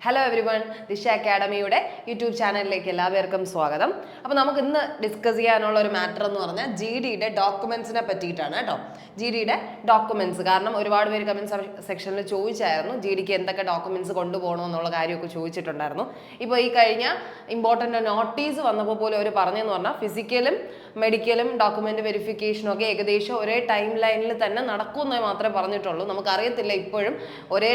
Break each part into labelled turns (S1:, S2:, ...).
S1: Hello every one, ദിശ അക്കാഡമിയുടെ YouTube ചാനലിലേക്ക് എല്ലാവർക്കും സ്വാഗതം. അപ്പോൾ നമുക്ക് ഇന്ന് ഡിസ്കസ് ചെയ്യാനുള്ള ഒരു മാറ്റർ എന്ന് പറഞ്ഞാൽ ജി ഡിയുടെ ഡോക്യുമെന്റ്സിനെ പറ്റിയിട്ടാണ് കേട്ടോ. ജി ഡിയുടെ ഡോക്യുമെന്റ്സ്, കാരണം ഒരുപാട് പേര് കമന്റ് സെക്ഷനിൽ ചോദിച്ചായിരുന്നു ജി ഡിക്ക് എന്തൊക്കെ ഡോക്യുമെന്റ്സ് കൊണ്ടുപോകണം എന്നുള്ള കാര്യമൊക്കെ ചോദിച്ചിട്ടുണ്ടായിരുന്നു. ഇപ്പോൾ ഈ കഴിഞ്ഞ ഇമ്പോർട്ടൻ്റ് നോട്ടീസ് വന്നപ്പോൾ പോലും അവർ പറഞ്ഞതെന്ന് പറഞ്ഞാൽ ഫിസിക്കലും മെഡിക്കലും ഡോക്യുമെന്റ് വെരിഫിക്കേഷനും ഒക്കെ ഏകദേശം ഒരേ ടൈം ലൈനിൽ തന്നെ നടക്കുമെന്ന് മാത്രമേ പറഞ്ഞിട്ടുള്ളൂ. നമുക്കറിയത്തില്ല ഇപ്പോഴും ഒരേ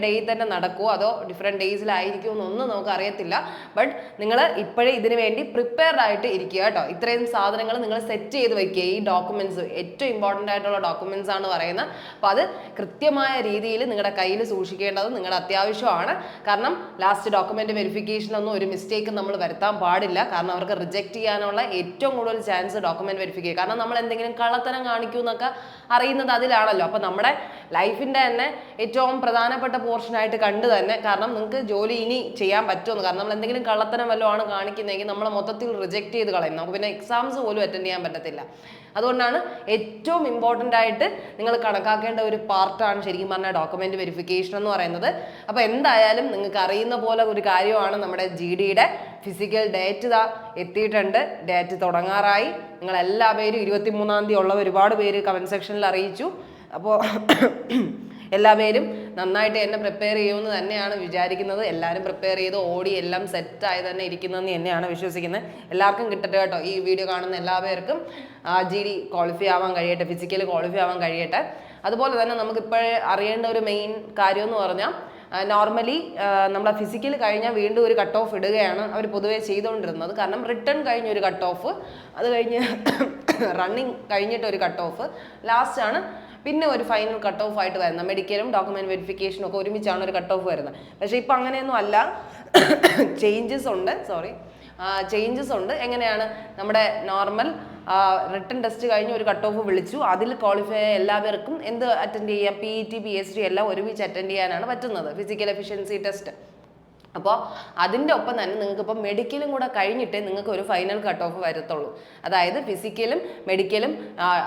S1: ഡേയിൽ തന്നെ നടക്കുമോ അതോ ഡിഫറെൻറ്റ് ഡേയ്സിലായിരിക്കും എന്നൊന്നും നമുക്ക് അറിയത്തില്ല. ബട്ട് നിങ്ങൾ ഇപ്പോഴേ ഇതിന് വേണ്ടി പ്രിപ്പയർഡ് ആയിട്ട് ഇരിക്കുക കേട്ടോ. ഇത്രയും സാധനങ്ങൾ നിങ്ങൾ സെറ്റ് ചെയ്ത് വെക്കുക. ഈ ഡോക്യുമെന്റ്സ് ഏറ്റവും ഇമ്പോർട്ടൻ്റ് ആയിട്ടുള്ള ഡോക്യുമെന്റ്സ് ആണ് പറയുന്നത്. അപ്പോൾ അത് കൃത്യമായ രീതിയിൽ നിങ്ങളുടെ കയ്യിൽ സൂക്ഷിക്കേണ്ടത് നിങ്ങളുടെ അത്യാവശ്യമാണ്. കാരണം ലാസ്റ്റ് ഡോക്യുമെന്റ് വെരിഫിക്കേഷനൊന്നും ഒരു മിസ്റ്റേക്ക് നമ്മൾ വരുത്താൻ പാടില്ല. കാരണം അവർക്ക് റിജക്റ്റ് ചെയ്യാനുള്ള ഏറ്റവും കൂടുതൽ ചാൻസ് ഡോക്യുമെന്റ് വെരിഫിക്കേഷൻ. കാരണം നമ്മൾ എന്തെങ്കിലും കള്ളത്തരം കാണിക്കൂ എന്നൊക്കെ അറിയുന്നത് അതിലാണല്ലോ. അപ്പോൾ നമ്മുടെ ലൈഫിൻ്റെ തന്നെ ഏറ്റവും പ്രധാനപ്പെട്ട പോർഷനായിട്ട് കണ്ടു തന്നെ. കാരണം നിങ്ങൾക്ക് ജോലി ഇനി ചെയ്യാൻ പറ്റുമെന്ന്. കാരണം നമ്മൾ എന്തെങ്കിലും കള്ളത്തരം വല്ലതും ആണ് കാണിക്കുന്നതെങ്കിൽ നമ്മളെ മൊത്തത്തിൽ റിജക്റ്റ് ചെയ്ത് കളയും. നമുക്ക് പിന്നെ എക്സാംസ് പോലും അറ്റൻഡ് ചെയ്യാൻ പറ്റത്തില്ല. അതുകൊണ്ടാണ് ഏറ്റവും ഇമ്പോർട്ടൻ്റ് ആയിട്ട് നിങ്ങൾ കണക്കാക്കേണ്ട ഒരു പാർട്ടാണ് ശരിക്കും പറഞ്ഞാൽ ഡോക്യുമെന്റ് വെരിഫിക്കേഷൻ എന്ന് പറയുന്നത്. അപ്പോൾ എന്തായാലും നിങ്ങൾക്ക് അറിയുന്ന പോലെ ഒരു കാര്യമാണ് നമ്മുടെ ജി ഡിയുടെ ഫിസിക്കൽ ഡേറ്റ് എത്തിയിട്ടുണ്ട്. ഡേറ്റ് തുടങ്ങാറായി. നിങ്ങൾ എല്ലാ പേരും 23-ാം തീയതി ഉള്ള ഒരുപാട് പേര് കമന്റ് സെക്ഷനിൽ അറിയിച്ചു. അപ്പോൾ എല്ലാ പേരും നന്നായിട്ട് എന്നെ പ്രിപ്പയർ ചെയ്യുമെന്ന് തന്നെയാണ് വിചാരിക്കുന്നത്. എല്ലാവരും പ്രിപ്പയർ ചെയ്ത് ഓടി എല്ലാം സെറ്റായി തന്നെ ഇരിക്കുന്നതെന്ന് തന്നെയാണ് വിശ്വസിക്കുന്നത്. എല്ലാവർക്കും കിട്ടട്ടെ കേട്ടോ. ഈ വീഡിയോ കാണുന്ന എല്ലാവർക്കും ജി ഡി ക്വാളിഫൈ ആവാൻ കഴിയട്ടെ, ഫിസിക്കൽ ക്വാളിഫൈ ആവാൻ കഴിയട്ടെ. അതുപോലെ തന്നെ നമുക്കിപ്പോഴേ അറിയേണ്ട ഒരു മെയിൻ കാര്യം എന്ന് പറഞ്ഞാൽ നോർമലി നമ്മുടെ ഫിസിക്കൽ കഴിഞ്ഞാൽ വീണ്ടും ഒരു കട്ട് ഓഫ് ഇടുകയാണ് അവർ പൊതുവേ ചെയ്തുകൊണ്ടിരുന്നത്. കാരണം റിട്ടേൺ കഴിഞ്ഞ ഒരു കട്ട് ഓഫ്, അത് കഴിഞ്ഞ് റണ്ണിങ് കഴിഞ്ഞിട്ട് ഒരു കട്ട് ഓഫ്, ലാസ്റ്റാണ് പിന്നെ ഒരു ഫൈനൽ കട്ട് ഓഫ് ആയിട്ട് വരുന്നത്. മെഡിക്കലും ഡോക്യുമെന്റ് വെരിഫിക്കേഷനും ഒക്കെ ഒരുമിച്ചാണ് ഒരു കട്ട് ഓഫ് വരുന്നത്. പക്ഷേ ഇപ്പം അങ്ങനെയൊന്നും അല്ല, ചേഞ്ചസ് ഉണ്ട്. എങ്ങനെയാണ് നമ്മുടെ നോർമൽ റിട്ടൺ ടെസ്റ്റ് കഴിഞ്ഞ് ഒരു കട്ട് ഓഫ് വിളിച്ചു, അതിൽ ക്വാളിഫൈ ആയ എല്ലാവർക്കും എന്ത് അറ്റൻഡ് ചെയ്യാം, PET PhD എല്ലാം ഒരുമിച്ച് അറ്റൻഡ് ചെയ്യാനാണ് പറ്റുന്നത്, ഫിസിക്കൽ എഫിഷ്യൻസി ടെസ്റ്റ്. അപ്പോൾ അതിൻ്റെ ഒപ്പം തന്നെ നിങ്ങൾക്ക് ഇപ്പോൾ മെഡിക്കലും കൂടെ കഴിഞ്ഞിട്ടേ നിങ്ങൾക്ക് ഒരു ഫൈനൽ കട്ട് ഓഫ് വരത്തുള്ളൂ. അതായത് ഫിസിക്കലും മെഡിക്കലും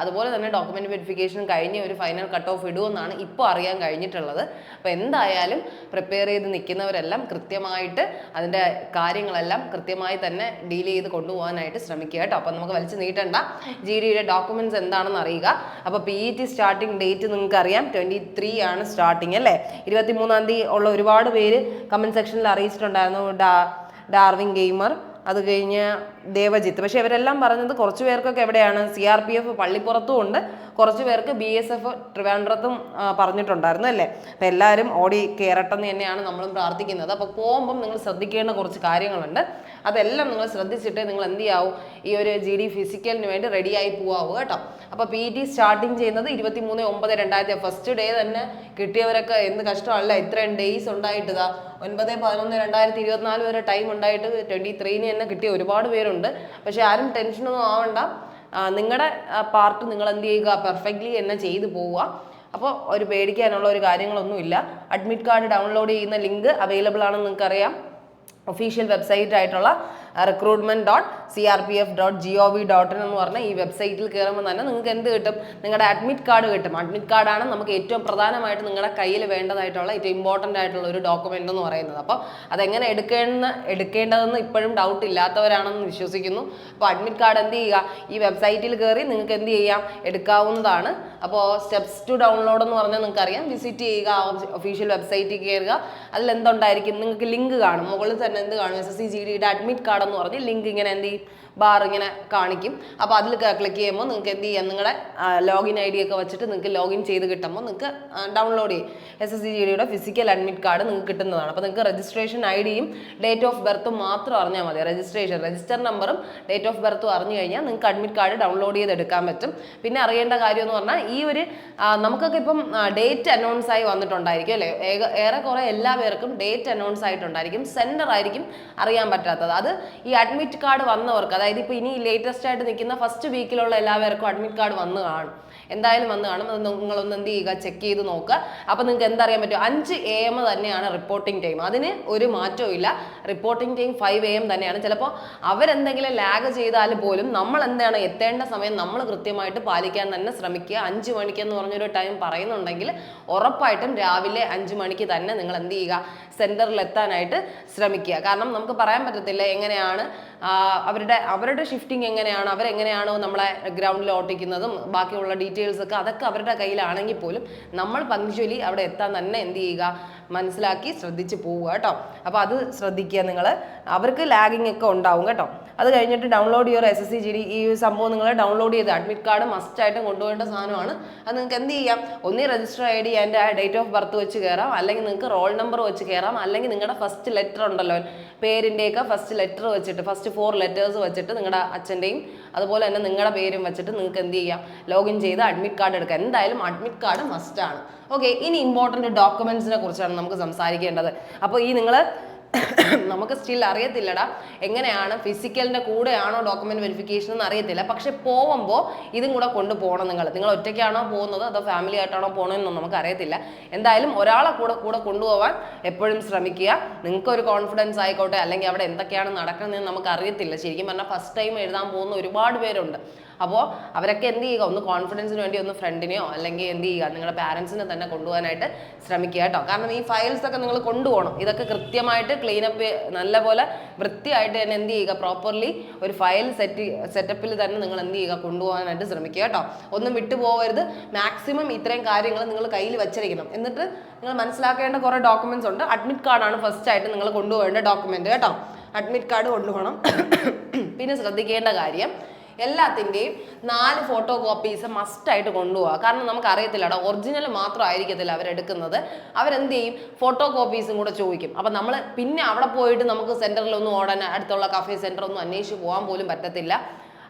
S1: അതുപോലെ തന്നെ ഡോക്യുമെന്റ് വെരിഫിക്കേഷനും കഴിഞ്ഞ് ഒരു ഫൈനൽ കട്ട് ഓഫ് ഇടുമെന്നാണ് ഇപ്പോൾ അറിയാൻ കഴിഞ്ഞിട്ടുള്ളത്. അപ്പോൾ എന്തായാലും പ്രിപ്പയർ ചെയ്ത് നിൽക്കുന്നവരെല്ലാം കൃത്യമായിട്ട് അതിൻ്റെ കാര്യങ്ങളെല്ലാം കൃത്യമായി തന്നെ ഡീൽ ചെയ്ത് കൊണ്ടുപോകാനായിട്ട് ശ്രമിക്കുക കേട്ടോ. അപ്പോൾ നമുക്ക് വലിച്ചു നീട്ടണ്ട, ജി ഡിയുടെ ഡോക്യുമെന്റ്സ് എന്താണെന്ന് അറിയുക. അപ്പോൾ PET സ്റ്റാർട്ടിംഗ് ഡേറ്റ് നിങ്ങൾക്ക് അറിയാം, 23 ആണ് സ്റ്റാർട്ടിങ് അല്ലേ. 23-ാം തീയതി ഉള്ള ഒരുപാട് പേര് കമന്റ് സെക്ഷനിൽ അറിയിച്ചിട്ടുണ്ടായിരുന്നു. ഡാർവിൻ ഗെയിമർ, അത് കഴിഞ്ഞ് ദേവജിത്ത്. പക്ഷെ ഇവരെല്ലാം പറഞ്ഞത് കുറച്ച് പേർക്കൊക്കെ എവിടെയാണ് CRPF പള്ളിപ്പുറത്തും ഉണ്ട്, കുറച്ച് പേർക്ക് BSF ട്രിവാൻഡ്രത്തും പറഞ്ഞിട്ടുണ്ടായിരുന്നു അല്ലേ. അപ്പം എല്ലാവരും ഓടി കയറട്ടെന്ന് തന്നെയാണ് നമ്മളും പ്രാർത്ഥിക്കുന്നത്. അപ്പോൾ പോകുമ്പം നിങ്ങൾ ശ്രദ്ധിക്കേണ്ട കുറച്ച് കാര്യങ്ങളുണ്ട്. അതെല്ലാം നിങ്ങൾ ശ്രദ്ധിച്ചിട്ട് നിങ്ങൾ എന്ത് ചെയ്യാവും, ഈ ഒരു ജി ഡി ഫിസിക്കലിന് വേണ്ടി റെഡിയായി പോവാവും കേട്ടോ. അപ്പോൾ PET സ്റ്റാർട്ടിങ് ചെയ്യുന്നത് 23/9/2000. ഫസ്റ്റ് ഡേ തന്നെ കിട്ടിയവരൊക്കെ എന്ത് കഷ്ടമല്ല, ഇത്രയും ഡേയ്സ് ഉണ്ടായിട്ട് 9/11/2024 വരെ ടൈം ഉണ്ടായിട്ട് 23-ന് തന്നെ കിട്ടിയ ഒരുപാട് പേരുണ്ട്. പക്ഷെ ആരും ടെൻഷനൊന്നും ആവണ്ട, നിങ്ങളുടെ പാർട്ട് നിങ്ങൾ എന്ത് ചെയ്യുക, പെർഫെക്റ്റ്ലി തന്നെ ചെയ്തു പോവുക. അപ്പോൾ ഒരു പേടിക്കാനുള്ള ഒരു കാര്യങ്ങളൊന്നുമില്ല. അഡ്മിറ്റ് കാർഡ് ഡൗൺലോഡ് ചെയ്യുന്ന ലിങ്ക് അവൈലബിൾ ആണെന്ന് നിങ്ങൾക്കറിയാം. ഒഫീഷ്യൽ വെബ്സൈറ്റ് ആയിട്ടുള്ള recruitment.crpf.gov.in എന്ന് പറഞ്ഞ ഈ വെബ്സൈറ്റിൽ കയറുമ്പോൾ തന്നെ നിങ്ങൾക്ക് എന്ത് കിട്ടും, നിങ്ങളുടെ അഡ്മിറ്റ് കാർഡ് കിട്ടും. അഡ്മിറ്റ് കാർഡാണ് നമുക്ക് ഏറ്റവും പ്രധാനമായിട്ട് നിങ്ങളുടെ കയ്യിൽ വേണ്ടതായിട്ടുള്ള ഏറ്റവും ഇമ്പോർട്ടൻ്റ് ആയിട്ടുള്ള ഒരു ഡോക്യുമെൻ്റ് എന്ന് പറയുന്നത്. അപ്പോൾ അതെങ്ങനെ എടുക്കേണ്ടതെന്ന് ഇപ്പോഴും ഡൗട്ട് ഇല്ലാത്തവരാണെന്ന് വിശ്വസിക്കുന്നു. അപ്പോൾ അഡ്മിറ്റ് കാർഡ് എന്ത് ചെയ്യുക, ഈ വെബ്സൈറ്റിൽ കയറി നിങ്ങൾക്ക് എന്ത് ചെയ്യാം, എടുക്കാവുന്നതാണ്. അപ്പോൾ സ്റ്റെപ്സ് ടു ഡൗൺലോഡ് എന്ന് പറഞ്ഞാൽ നിങ്ങൾക്കറിയാം, വിസിറ്റ് ചെയ്യുക, ഒഫീഷ്യൽ വെബ്സൈറ്റിൽ കയറുക. അതിൽ എന്തുണ്ടായിരിക്കും, നിങ്ങൾക്ക് ലിങ്ക് കാണും, മുകളിൽ തന്നെ എന്ത് കാണും, SSC-GDയുടെ അഡ്മിറ്റ് കാർഡ് എന്ന് പറഞ്ഞ് ലിങ്ക് ഇങ്ങനെ എന്ത് ചെയ്യും, ബാർ ഇങ്ങനെ കാണിക്കും. അപ്പോൾ അതിൽ ക്ലിക്ക് ചെയ്യുമ്പോൾ നിങ്ങൾക്ക് എന്ത് ചെയ്യാം, നിങ്ങളുടെ ലോഗിൻ ID ഒക്കെ വെച്ചിട്ട് നിങ്ങൾക്ക് ലോഗിൻ ചെയ്ത് കിട്ടുമ്പോൾ നിങ്ങൾക്ക് ഡൗൺലോഡ് ചെയ്യും SSC-GDയുടെ ഫിസിക്കൽ അഡ്മിറ്റ് കാർഡ് നിങ്ങൾക്ക് കിട്ടുന്നതാണ്. അപ്പോൾ നിങ്ങൾക്ക് രജിസ്ട്രേഷൻ ID-യും ഡേറ്റ് ഓഫ് ബർത്തും മാത്രം അറിഞ്ഞാൽ മതി. രജിസ്റ്റർ നമ്പറും ഡേറ്റ് ഓഫ് ബർത്തും അറിഞ്ഞു കഴിഞ്ഞാൽ നിങ്ങൾക്ക് അഡ്മിറ്റ് കാർഡ് ഡൗൺലോഡ് ചെയ്തെടുക്കാൻ പറ്റും. പിന്നെ അറിയേണ്ട കാര്യം എന്ന് പറഞ്ഞാൽ ഈ ഒരു നമുക്കൊക്കെ ഇപ്പം ഡേറ്റ് അനൗൺസ് ആയി വന്നിട്ടുണ്ടായിരിക്കും അല്ലേ. ഏറെക്കുറെ എല്ലാ പേർക്കും ഡേറ്റ് അനൗൺസ് ആയിട്ടുണ്ടായിരിക്കും, സെൻറ്റർ ആയിരിക്കും അറിയാൻ പറ്റാത്തത്. അത് ഈ അഡ്മിറ്റ് കാർഡ് വന്നവർക്ക്, അതായത് ഇപ്പോൾ ഇനി ലേറ്റസ്റ്റ് ആയിട്ട് നിൽക്കുന്ന ഫസ്റ്റ് വീക്കിലുള്ള എല്ലാവർക്കും അഡ്മിറ്റ് കാർഡ് വന്ന് കാണും. എന്തായാലും വന്ന് കാണും. അത് നിങ്ങളൊന്ന് എന്ത് ചെയ്യുക, ചെക്ക് ചെയ്ത് നോക്കുക. അപ്പോൾ നിങ്ങൾക്ക് എന്തറിയാൻ പറ്റും, 5 AM തന്നെയാണ് റിപ്പോർട്ടിംഗ് ടൈം. അതിന് ഒരു മാറ്റവും ഇല്ല. റിപ്പോർട്ടിംഗ് ടൈം 5 AM തന്നെയാണ്. ചിലപ്പോൾ അവരെന്തെങ്കിലും ലാഗ് ചെയ്താൽ പോലും നമ്മൾ എന്താണ് എത്തേണ്ട സമയം നമ്മൾ കൃത്യമായിട്ട് പാലിക്കാൻ തന്നെ ശ്രമിക്കുക. 5 മണിക്കെന്ന് പറഞ്ഞൊരു ടൈം പറയുന്നുണ്ടെങ്കിൽ ഉറപ്പായിട്ടും രാവിലെ 5 മണിക്ക് തന്നെ നിങ്ങൾ എന്ത് ചെയ്യുക, സെൻറ്ററിൽ എത്താനായിട്ട് ശ്രമിക്കുക. കാരണം നമുക്ക് പറയാൻ പറ്റത്തില്ല എങ്ങനെയാണ് അവരുടെ ഷിഫ്റ്റിംഗ് എങ്ങനെയാണ്, അവരെങ്ങനെയാണോ നമ്മളെ ഗ്രൗണ്ടിൽ ഓട്ടിക്കുന്നതും ബാക്കിയുള്ള ഡീറ്റെയിൽസ് ഒക്കെ അതൊക്കെ അവരുടെ കയ്യിലാണെങ്കിൽ പോലും നമ്മൾ പങ്ക്ച്വലി അവിടെ എത്താൻ തന്നെ എന്ത് ചെയ്യുക, മനസ്സിലാക്കി ശ്രദ്ധിച്ച് പോവുക കേട്ടോ. അപ്പോൾ അത് ശ്രദ്ധിക്കുക നിങ്ങൾ. അവർക്ക് ലാഗിങ് ഒക്കെ ഉണ്ടാവും കേട്ടോ. അത് കഴിഞ്ഞിട്ട് ഡൗൺലോഡ് ചെയ്യുക SSC GD. ഈ സംഭവം നിങ്ങൾ ഡൗൺലോഡ് ചെയ്ത് അഡ്മിറ്റ് കാർഡ് മസ്റ്റായിട്ടും കൊണ്ടുപോകേണ്ട സാധനമാണ്. അത് നിങ്ങൾക്ക് എന്ത് ചെയ്യാം, ഒന്നീ രജിസ്റ്റർ ID അതിൻ്റെ ഡേറ്റ് ഓഫ് ബർത്ത് വെച്ച് കയറാം, അല്ലെങ്കിൽ നിങ്ങൾക്ക് റോൾ നമ്പർ വെച്ച് കയറാം, അല്ലെങ്കിൽ നിങ്ങളുടെ ഫസ്റ്റ് ലെറ്റർ ഉണ്ടല്ലോ പേരിൻ്റെയൊക്കെ ഫസ്റ്റ് ലെറ്റർ വെച്ചിട്ട്, ഫസ്റ്റ് 4 ലെറ്റേഴ്സ് വെച്ചിട്ട് നിങ്ങളുടെ അച്ഛൻ്റെയും അതുപോലെ തന്നെ നിങ്ങളുടെ പേരും വെച്ചിട്ട് നിങ്ങൾക്ക് എന്ത് ചെയ്യാം, ലോഗിൻ ചെയ്ത് അഡ്മിറ്റ് കാർഡ് എടുക്കുക. എന്തായാലും അഡ്മിറ്റ് കാർഡ് മസ്റ്റാണ്. ഓക്കെ, ഇനി ഇമ്പോർട്ടൻറ്റ് ഡോക്യുമെൻറ്റ്സിനെ കുറിച്ചാണ് നമുക്ക് സംസാരിക്കേണ്ടത്. അപ്പോൾ ഈ നിങ്ങൾ നമുക്ക് സ്റ്റിൽ അറിയത്തില്ലടാ എങ്ങനെയാണ് ഫിസിക്കലിൻ്റെ കൂടെയാണോ ഡോക്യുമെന്റ് വെരിഫിക്കേഷൻ എന്ന് അറിയത്തില്ല. പക്ഷെ പോകുമ്പോൾ ഇതും കൂടെ കൊണ്ടുപോകണം. നിങ്ങൾ ഒറ്റയ്ക്കാണോ പോകുന്നത് അതോ ഫാമിലി ആയിട്ടാണോ പോകണമെന്നൊന്നും നമുക്ക് അറിയത്തില്ല. എന്തായാലും ഒരാളെ കൂടെ കൊണ്ടുപോകാൻ എപ്പോഴും ശ്രമിക്കുക. നിങ്ങൾക്കൊരു കോൺഫിഡൻസ് ആയിക്കോട്ടെ, അല്ലെങ്കിൽ അവിടെ എന്തൊക്കെയാണ് നടക്കുന്നതെന്ന് നമുക്ക് അറിയത്തില്ല. ശരിക്കും പറഞ്ഞാൽ ഫസ്റ്റ് ടൈം എഴുതാൻ പോകുന്ന ഒരുപാട് പേരുണ്ട്. അപ്പോൾ അവരൊക്കെ എന്ത് ചെയ്യുക, ഒന്ന് കോൺഫിഡൻസിന് വേണ്ടി ഒന്ന് ഫ്രണ്ടിനെയോ അല്ലെങ്കിൽ എന്ത് ചെയ്യുക, നിങ്ങളുടെ പാരൻസിനെ തന്നെ കൊണ്ടുപോകാനായിട്ട് ശ്രമിക്കുക കേട്ടോ. കാരണം ഈ ഫയൽസ് ഒക്കെ നിങ്ങൾ കൊണ്ടുപോകണം. ഇതൊക്കെ ക്ലീനപ്പ് നല്ലപോലെ വൃത്തിയായിട്ട് തന്നെ എന്ത് ചെയ്യുക, പ്രോപ്പർലി ഒരു ഫയൽ സെറ്റപ്പിൽ തന്നെ നിങ്ങൾ എന്ത് ചെയ്യുക, കൊണ്ടുപോകാനായിട്ട് ശ്രമിക്കുക കേട്ടോ. ഒന്നും വിട്ടുപോകരുത്. മാക്സിമം ഇത്രയും കാര്യങ്ങൾ നിങ്ങൾ കയ്യിൽ വെച്ചിരിക്കണം. എന്നിട്ട് നിങ്ങൾ മനസ്സിലാക്കേണ്ട കുറേ ഡോക്യുമെന്റ്സ് ഉണ്ട്. അഡ്മിറ്റ് കാർഡാണ് ഫസ്റ്റ് ആയിട്ട് നിങ്ങൾ കൊണ്ടുപോകേണ്ട ഡോക്യുമെന്റ് കേട്ടോ. അഡ്മിറ്റ് കാർഡ് കൊണ്ടുപോകണം. പിന്നെ ശ്രദ്ധിക്കേണ്ട കാര്യം, എല്ലാത്തിൻ്റെയും 4 ഫോട്ടോ കോപ്പീസ് മസ്റ്റായിട്ട് കൊണ്ടുപോകുക. കാരണം നമുക്ക് അറിയത്തില്ല, ഒറിജിനൽ മാത്രം ആയിരിക്കത്തില്ല അവരെടുക്കുന്നത്. അവരെന്ത് ചെയ്യും, ഫോട്ടോ കോപ്പീസും കൂടെ ചോദിക്കും. അപ്പം നമ്മൾ പിന്നെ അവിടെ പോയിട്ട് നമുക്ക് സെൻറ്ററിലൊന്നും ഓടാൻ, അടുത്തുള്ള കഫേ സെൻറ്റർ ഒന്നും അന്വേഷിച്ച് പോകാൻ പോലും പറ്റത്തില്ല.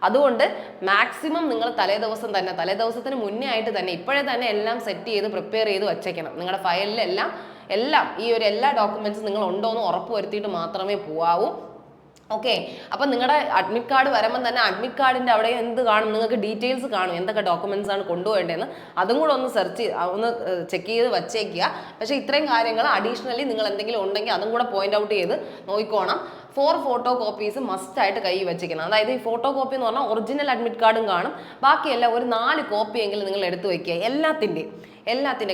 S1: അതുകൊണ്ട് മാക്സിമം നിങ്ങൾ തലേദിവസത്തിന് മുന്നേ ആയിട്ട് തന്നെ ഇപ്പോഴേ തന്നെ എല്ലാം സെറ്റ് ചെയ്ത് പ്രിപ്പയർ ചെയ്ത് വച്ചേക്കണം. നിങ്ങളുടെ ഫയലിലെല്ലാം ഈ എല്ലാ ഡോക്യുമെന്റ്സും നിങ്ങൾ ഉണ്ടോ എന്ന് ഉറപ്പ് വരുത്തിയിട്ട് മാത്രമേ പോകാവൂ. ഓക്കെ, അപ്പം നിങ്ങളുടെ അഡ്മിറ്റ് കാർഡ് വരുമ്പോൾ തന്നെ അഡ്മിറ്റ് കാർഡിൻ്റെ അവിടെ എന്ത് കാണും, നിങ്ങൾക്ക് ഡീറ്റെയിൽസ് കാണും, എന്തൊക്കെ ഡോക്യുമെന്റ്സ് ആണ് കൊണ്ടുപോകേണ്ടതെന്ന്. അതും കൂടെ ഒന്ന് ചെക്ക് ചെയ്ത് വച്ചേക്കുക. പക്ഷേ ഇത്രയും കാര്യങ്ങൾ അഡീഷണലി നിങ്ങൾ എന്തെങ്കിലും ഉണ്ടെങ്കിൽ അതും കൂടെ പോയിന്റ് ഔട്ട് ചെയ്ത് നോക്കിക്കോണം. 4 ഫോട്ടോ കോപ്പീസ് മസ്റ്റായിട്ട് കൈ വെച്ചിരിക്കണം. അതായത് ഈ ഫോട്ടോ കോപ്പി എന്ന് പറഞ്ഞാൽ ഒറിജിനൽ അഡ്മിറ്റ് കാർഡും കാണും, ബാക്കിയെല്ലാം ഒരു 4 കോപ്പിയെങ്കിലും നിങ്ങൾ എടുത്തു വയ്ക്കുക. എല്ലാത്തിൻ്റെയും.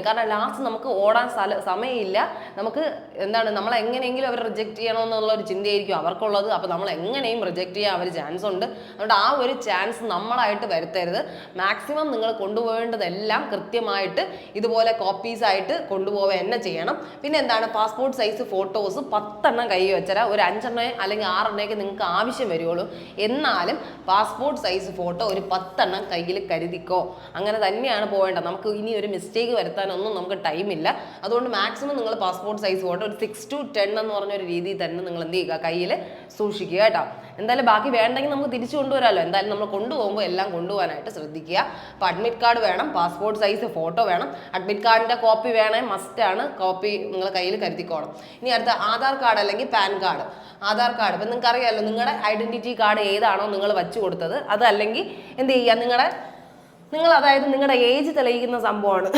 S1: കാരണം ലാസ്റ്റ് നമുക്ക് ഓടാൻ സമയമില്ല. നമുക്ക് എന്താണ്, നമ്മൾ എങ്ങനെയെങ്കിലും അവർ റിജക്റ്റ് ചെയ്യണമെന്നുള്ള ഒരു ചിന്തയായിരിക്കും അവർക്കുള്ളത്. അപ്പോൾ നമ്മൾ എങ്ങനെയും റിജക്റ്റ് ചെയ്യാൻ അവർ ചാൻസ് ഉണ്ട്. അതുകൊണ്ട് ആ ഒരു ചാൻസ് നമ്മളായിട്ട് വരുത്തരുത്. മാക്സിമം നിങ്ങൾ കൊണ്ടുപോകേണ്ടതെല്ലാം കൃത്യമായിട്ട് ഇതുപോലെ കോപ്പീസായിട്ട് കൊണ്ടുപോവുക തന്നെ ചെയ്യണം. പിന്നെ എന്താണ്, പാസ്പോർട്ട് സൈസ് ഫോട്ടോസ് 10 എണ്ണം കൈ വെച്ചാൽ ഒരു 5 എണ്ണം അല്ലെങ്കിൽ 6 എണ്ണയൊക്കെ നിങ്ങൾക്ക് ആവശ്യം വരുള്ളൂ. എന്നാലും പാസ്പോർട്ട് സൈസ് ഫോട്ടോ ഒരു 10 എണ്ണം കയ്യിൽ കരുതിക്കോ. അങ്ങനെ തന്നെയാണ് പോകേണ്ടത്. നമുക്ക് ഇനി ഒരു മിസ്റ്റേക്ക് വരുത്താനൊന്നും നമുക്ക് ടൈമില്ല. അതുകൊണ്ട് മാക്സിമം നിങ്ങൾ പാസ്പോർട്ട് സൈസ് ഫോട്ടോ ഒരു 6 to 10 എന്ന് പറഞ്ഞൊരു രീതിയിൽ തന്നെ നിങ്ങൾ എന്ത് ചെയ്യുക, കയ്യിൽ സൂക്ഷിക്കുക കേട്ടോ. എന്തായാലും ബാക്കി വേണ്ടെങ്കിൽ നമുക്ക് തിരിച്ചു കൊണ്ടുവരാമല്ലോ. എന്തായാലും നമ്മൾ കൊണ്ടുപോകുമ്പോൾ എല്ലാം കൊണ്ടുപോകാനായിട്ട് ശ്രദ്ധിക്കുക. അപ്പോൾ അഡ്മിറ്റ് കാർഡ് വേണം, പാസ്പോർട്ട് സൈസ് ഫോട്ടോ വേണം, അഡ്മിറ്റ് കാർഡിൻ്റെ കോപ്പി വേണേ മസ്റ്റാണ്. കോപ്പി നിങ്ങൾ കയ്യിൽ കരുതിക്കോണം. ഇനി അടുത്ത ആധാർ കാർഡ് അല്ലെങ്കിൽ പാൻ കാർഡ്. ആധാർ കാർഡ് ഇപ്പം നിങ്ങൾക്ക് അറിയാമല്ലോ, നിങ്ങളുടെ ഐഡൻറ്റിറ്റി കാർഡ് ഏതാണോ നിങ്ങൾ വച്ചു കൊടുത്തത് അത്, അല്ലെങ്കിൽ എന്ത് ചെയ്യുക, നിങ്ങൾ അതായത് നിങ്ങളുടെ ഏജ് തെളിയിക്കുന്ന സംഭവമാണ്.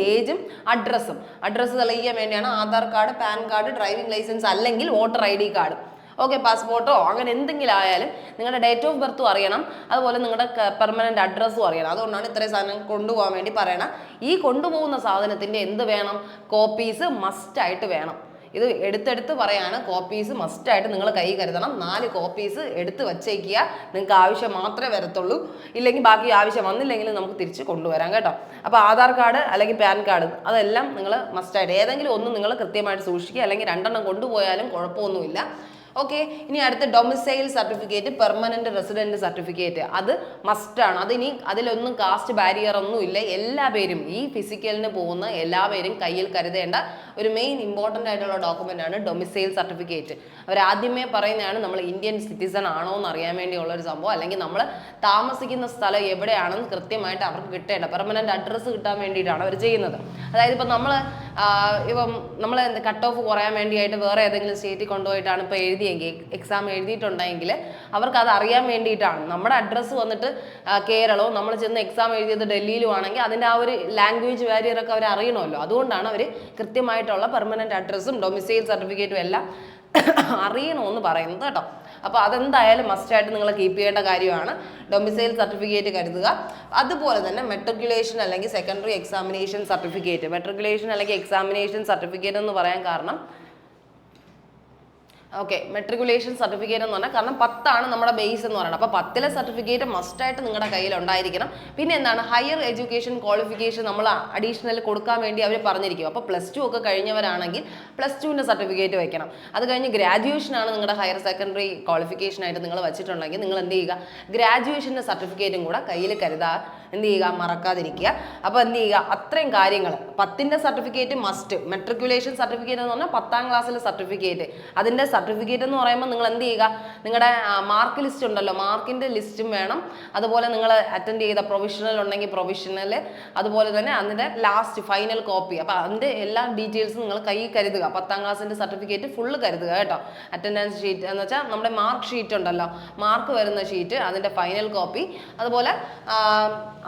S1: ഏജും അഡ്രസ്സ് തെളിയിക്കാൻ വേണ്ടിയാണ് Aadhaar card, PAN card, driving licence അല്ലെങ്കിൽ വോട്ടർ ID കാർഡ്. ഓക്കെ, പാസ്പോർട്ടോ അങ്ങനെ എന്തെങ്കിലും ആയാലും നിങ്ങളുടെ ഡേറ്റ് ഓഫ് ബർത്തും അറിയണം, അതുപോലെ നിങ്ങളുടെ പെർമനന്റ് അഡ്രസ്സും അറിയണം. അതുകൊണ്ടാണ് ഇത്രയും സാധനം കൊണ്ടുപോകാൻ വേണ്ടി പറയണം. ഈ കൊണ്ടുപോകുന്ന സാധനത്തിൻ്റെ എന്ത് വേണം, കോപ്പീസ് മസ്റ്റായിട്ട് വേണം. ഇത് എടുത്തെടുത്ത് പറയാണ്, കോപ്പീസ് മസ്റ്റായിട്ട് നിങ്ങൾ കൈ കരുതണം. 4 കോപ്പീസ് എടുത്ത് വച്ചേക്കുക. നിങ്ങൾക്ക് ആവശ്യം മാത്രമേ വരത്തുള്ളൂ. ഇല്ലെങ്കിൽ ബാക്കി ആവശ്യം വന്നില്ലെങ്കിൽ നമുക്ക് തിരിച്ച് കൊണ്ടുവരാം കേട്ടോ. അപ്പോൾ ആധാർ കാർഡ് അല്ലെങ്കിൽ പാൻ കാർഡ് അതെല്ലാം നിങ്ങൾ മസ്റ്റായിട്ട് ഏതെങ്കിലും ഒന്ന് നിങ്ങൾ കൃത്യമായിട്ട് സൂക്ഷിക്കുക. അല്ലെങ്കിൽ 2 എണ്ണം കൊണ്ടുപോയാലും കുഴപ്പമൊന്നുമില്ല. ഓക്കെ, ഇനി അടുത്ത domicile certificate, permanent resident certificate, അത് മസ്റ്റാണ്. അതിലൊന്നും കാസ്റ്റ് ബാരിയർ ഒന്നും ഇല്ല. എല്ലാ പേരും ഈ ഫിസിക്കലിന് പോകുന്ന എല്ലാ പേരും കയ്യിൽ കരുതേണ്ട ഒരു മെയിൻ ഇമ്പോർട്ടൻ്റ് ആയിട്ടുള്ള ഡോക്യുമെന്റ് ആണ് ഡൊമിസൈൽ സർട്ടിഫിക്കറ്റ്. അവർ ആദ്യമേ പറയുന്നതാണ് നമ്മൾ ഇന്ത്യൻ സിറ്റിസൺ ആണോ എന്ന് അറിയാൻ വേണ്ടിയുള്ള ഒരു സംഭവം, അല്ലെങ്കിൽ നമ്മൾ താമസിക്കുന്ന സ്ഥലം എവിടെയാണെന്ന് കൃത്യമായിട്ട് അവർക്ക് കിട്ടേണ്ട പെർമനന്റ് അഡ്രസ്സ് കിട്ടാൻ വേണ്ടിയിട്ടാണ് അവർ ചെയ്യുന്നത്. അതായത് ഇപ്പം നമ്മൾ ഇപ്പം നമ്മൾ കട്ട് ഓഫ് കുറയാൻ വേണ്ടിയായിട്ട് വേറെ ഏതെങ്കിലും സ്റ്റേറ്റിൽ കൊണ്ടുപോയിട്ടാണ് ഇപ്പോൾ എഴുതിയെങ്കിൽ എക്സാം എഴുതിയിട്ടുണ്ടെങ്കിൽ അവർക്ക് അത് അറിയാൻ വേണ്ടിയിട്ടാണ്. നമ്മുടെ അഡ്രസ്സ് വന്നിട്ട് കേരളവും നമ്മൾ ചെന്ന് എക്സാം എഴുതിയത് ഡൽഹിയിലും ആണെങ്കിൽ അതിൻ്റെ ആ ഒരു ലാംഗ്വേജ് ബാരിയറൊക്കെ അവർ അറിയണമല്ലോ. അതുകൊണ്ടാണ് അവർ കൃത്യമായിട്ടുള്ള പെർമനൻറ്റ് അഡ്രസ്സും ഡൊമിസൈൽ സർട്ടിഫിക്കറ്റും എല്ലാം അറിയണമെന്ന് പറയുന്നത് കേട്ടോ. അപ്പോൾ അതെന്തായാലും മസ്റ്റായിട്ട് നിങ്ങൾ കീപ്പ് ചെയ്യേണ്ട കാര്യമാണ്. ഡൊമിസൈൽ സർട്ടിഫിക്കറ്റ് കരുതുക. അതുപോലെ തന്നെ മെട്രിക്കുലേഷൻ അല്ലെങ്കിൽ സെക്കൻഡറി എക്സാമിനേഷൻ സർട്ടിഫിക്കറ്റ്. മെട്രിക്കുലേഷൻ അല്ലെങ്കിൽ എക്സാമിനേഷൻ സർട്ടിഫിക്കറ്റ് എന്ന് പറയാൻ കാരണം മെട്രിക്കുലേഷൻ സർട്ടിഫിക്കറ്റ് എന്ന് പറഞ്ഞാൽ കാരണം 10 നമ്മുടെ ബേസ് എന്ന് പറയുന്നത്. അപ്പോൾ 10ലെ സർട്ടിഫിക്കറ്റ് മസ്റ്റായിട്ട് നിങ്ങളുടെ കയ്യിൽ ഉണ്ടായിരിക്കണം. പിന്നെ എന്താണ് ഹയർ എഡ്യൂക്കേഷൻ ക്വാളിഫിക്കേഷൻ നമ്മൾ അഡീഷണൽ കൊടുക്കാൻ വേണ്ടി അവർ പറഞ്ഞിരിക്കും. അപ്പോൾ +2 ഒക്കെ കഴിഞ്ഞവരാണെങ്കിൽ +2ൻ്റെ സർട്ടിഫിക്കറ്റ് വെക്കണം. അത് കഴിഞ്ഞ് ഗ്രാജുവേഷനാണ് നിങ്ങളുടെ ഹയർ സെക്കൻഡറി ക്വാളിഫിക്കേഷൻ ആയിട്ട് നിങ്ങൾ വെച്ചിട്ടുണ്ടെങ്കിൽ നിങ്ങൾ എന്ത് ചെയ്യുക, ഗ്രാജുവേഷൻ്റെ സർട്ടിഫിക്കറ്റും കൂടെ കയ്യിൽ കരുതാൻ എന്ത് ചെയ്യുക, മറക്കാതിരിക്കുക. അപ്പോൾ എന്ത് ചെയ്യുക, അത്രയും കാര്യങ്ങൾ 10ൻ്റെ സർട്ടിഫിക്കറ്റ് മസ്റ്റ്. മെട്രിക്കുലേഷൻ സർട്ടിഫിക്കറ്റ് എന്ന് പറഞ്ഞാൽ 10ാം ക്ലാസ്സിലെ സർട്ടിഫിക്കറ്റ്. അതിൻ്റെ സർട്ടിഫിക്കറ്റ് എന്ന് പറയുമ്പോൾ നിങ്ങൾ എന്ത് ചെയ്യുക, നിങ്ങളുടെ മാർക്ക് ലിസ്റ്റ് ഉണ്ടല്ലോ, മാർക്കിൻ്റെ ലിസ്റ്റും വേണം. അതുപോലെ നിങ്ങൾ അറ്റൻഡ് ചെയ്ത പ്രൊവിഷണൽ ഉണ്ടെങ്കിൽ പ്രൊവിഷണൽ, അതുപോലെ തന്നെ അതിൻ്റെ ലാസ്റ്റ് ഫൈനൽ കോപ്പി. അപ്പോൾ അതിൻ്റെ എല്ലാ ഡീറ്റെയിൽസും നിങ്ങൾ കയ്യിൽ കരുതുക. 10ാം ക്ലാസ്സിൻ്റെ സർട്ടിഫിക്കറ്റ് ഫുള്ള് കരുതുക കേട്ടോ. അറ്റൻഡൻസ് ഷീറ്റ് എന്ന് വെച്ചാൽ നമ്മുടെ മാർക്ക് ഷീറ്റ് ഉണ്ടല്ലോ, മാർക്ക് വരുന്ന ഷീറ്റ്, അതിൻ്റെ ഫൈനൽ കോപ്പി, അതുപോലെ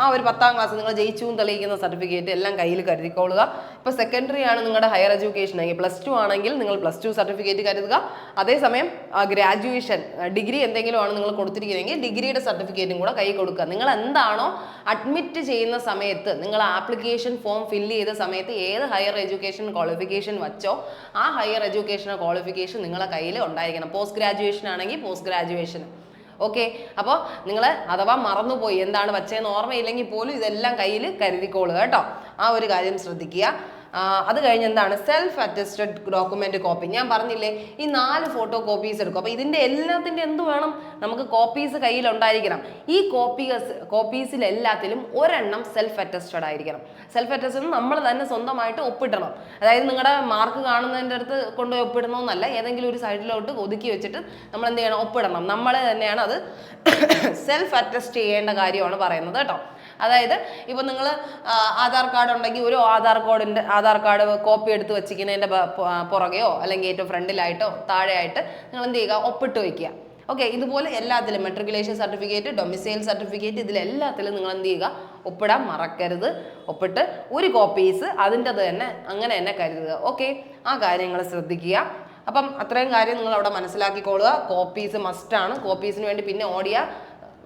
S1: ആ ഒരു 10ാം ക്ലാസ് നിങ്ങൾ ജയിച്ചു തെളിയിക്കുന്ന സർട്ടിഫിക്കറ്റ് എല്ലാം കയ്യിൽ കരുതിക്കൊള്ളുക. ഇപ്പോൾ സെക്കൻഡറി ആണ് നിങ്ങളുടെ ഹയർ എഡ്യൂക്കേഷൻ ആണെങ്കിൽ +2 ആണെങ്കിൽ നിങ്ങൾ +2 സർട്ടിഫിക്കറ്റ് കരുതുക. അതേസമയം ഗ്രാജുവേഷൻ ഡിഗ്രി എന്തെങ്കിലും ആണ് നിങ്ങൾ കൊടുത്തിരിക്കുന്നതെങ്കിൽ ഡിഗ്രിയുടെ സർട്ടിഫിക്കറ്റും കൂടെ കൈ കൊടുക്കുക. നിങ്ങൾ എന്താണോ അഡ്മിറ്റ് ചെയ്യുന്ന സമയത്ത് നിങ്ങൾ ആപ്ലിക്കേഷൻ ഫോം ഫില്ല് ചെയ്ത സമയത്ത് ഏത് ഹയർ എഡ്യൂക്കേഷൻ ക്വാളിഫിക്കേഷൻ വച്ചോ ആ ഹയർ എഡ്യൂക്കേഷൻ ക്വാളിഫിക്കേഷൻ നിങ്ങളുടെ കയ്യിൽ ഉണ്ടായിരിക്കണം. പോസ്റ്റ് ഗ്രാജുവേഷൻ ആണെങ്കിൽ പോസ്റ്റ് ഗ്രാജുവേഷൻ. ഓക്കെ, അപ്പോൾ നിങ്ങൾ അഥവാ മറന്നുപോയി എന്താണ് വച്ചതെന്ന് ഓർമ്മയില്ലെങ്കിൽ പോലും ഇതെല്ലാം കയ്യിൽ കരുതിക്കോളുക കേട്ടോ. ആ ഒരു കാര്യം ശ്രദ്ധിക്കുക. അത് കഴിഞ്ഞ് എന്താണ് സെൽഫ് അറ്റസ്റ്റഡ് ഡോക്യുമെന്റ് കോപ്പി. ഞാൻ പറഞ്ഞില്ലേ ഈ 4 ഫോട്ടോ കോപ്പീസ് എടുക്കും. അപ്പോൾ ഇതിൻ്റെ എല്ലാത്തിൻ്റെ എന്ത് വേണം, നമുക്ക് കോപ്പീസ് കയ്യിൽ ഉണ്ടായിരിക്കണം. ഈ കോപ്പീസിൽ എല്ലാത്തിലും ഒരെണ്ണം സെൽഫ് അറ്റസ്റ്റഡ് ആയിരിക്കണം. സെൽഫ് അറ്റസ്റ്റഡ് നമ്മൾ തന്നെ സ്വന്തമായിട്ട് ഒപ്പിടണം. അതായത് നിങ്ങളുടെ മാർക്ക് കാണുന്നതിൻ്റെ അടുത്ത് കൊണ്ടുപോയി ഒപ്പിടണമെന്നല്ല, ഏതെങ്കിലും ഒരു സൈഡിലോട്ട് ഒതുക്കി വെച്ചിട്ട് നമ്മൾ എന്ത് ചെയ്യണം, ഒപ്പിടണം. നമ്മൾ തന്നെയാണ് അത് സെൽഫ് അറ്റസ്റ്റ് ചെയ്യേണ്ട കാര്യമാണ് പറയുന്നത് കേട്ടോ. അതായത് ഇപ്പം നിങ്ങൾ ആധാർ കാർഡ് ഉണ്ടെങ്കിൽ ഒരു ആധാർ കാർഡ് കോപ്പി എടുത്ത് വെച്ചിരിക്കുന്നതിൻ്റെ പുറകെയോ അല്ലെങ്കിൽ ഏറ്റവും ഫ്രണ്ടിലായിട്ടോ താഴെയായിട്ട് നിങ്ങൾ എന്ത് ചെയ്യുക, ഒപ്പിട്ട് വയ്ക്കുക. ഓക്കെ, ഇതുപോലെ എല്ലാത്തിലും മെട്രിക്കുലേഷൻ സർട്ടിഫിക്കറ്റ്, ഡൊമിസൈൽ സർട്ടിഫിക്കറ്റ്, ഇതിലെല്ലാത്തിലും നിങ്ങൾ എന്ത് ചെയ്യുക, ഒപ്പിടാൻ മറക്കരുത്. ഒപ്പിട്ട് ഒരു കോപ്പീസ് അതിൻ്റെത് തന്നെ അങ്ങനെ തന്നെ കരുതുക. ഓക്കെ, ആ കാര്യങ്ങൾ ശ്രദ്ധിക്കുക. അപ്പം അത്രയും കാര്യം നിങ്ങൾ അവിടെ മനസ്സിലാക്കിക്കൊള്ളുക. കോപ്പീസ് മസ്റ്റാണ്. കോപ്പീസിന് വേണ്ടി പിന്നെ ഓടിയ